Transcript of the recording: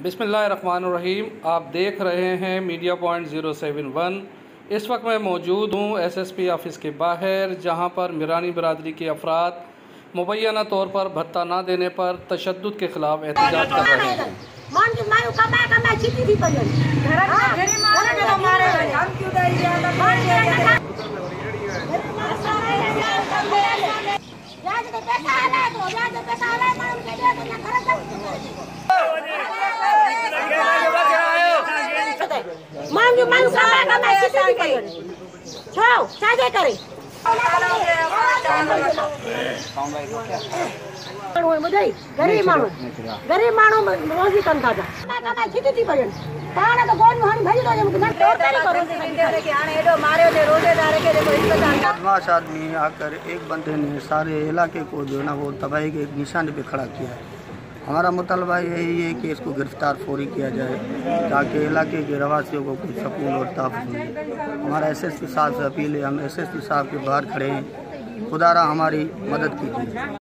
बिस्मिल्लाहिर्रहमानिर्रहीम। आप देख रहे हैं मीडिया पॉइंट 071। इस वक्त मैं मौजूद हूँ एसएसपी ऑफ़िस के बाहर, जहाँ पर मीरानी बरादरी के अफराद मुबैना तौर पर भत्ता ना देने पर तशद्दुद के ख़िलाफ़ एहतजाज कर रहे हैं। गरीब माण्हू रोज़ी कनि था बदमाश आदमी आकर एक बंदे ने सारे इलाके को जो है ना वो तबाही के निशाने पे खड़ा किया है। हमारा मुतालबा यही है कि इसको गिरफ्तार फौरी किया जाए ताकि इलाके के रहवासियों को कुछ सुकून और तहफ़्फ़ुज़ मिले। हमारा एसएसपी साहब से अपील है, हम एसएसपी साहब के बाहर खड़े हैं, खुदारा हमारी मदद कीजिए।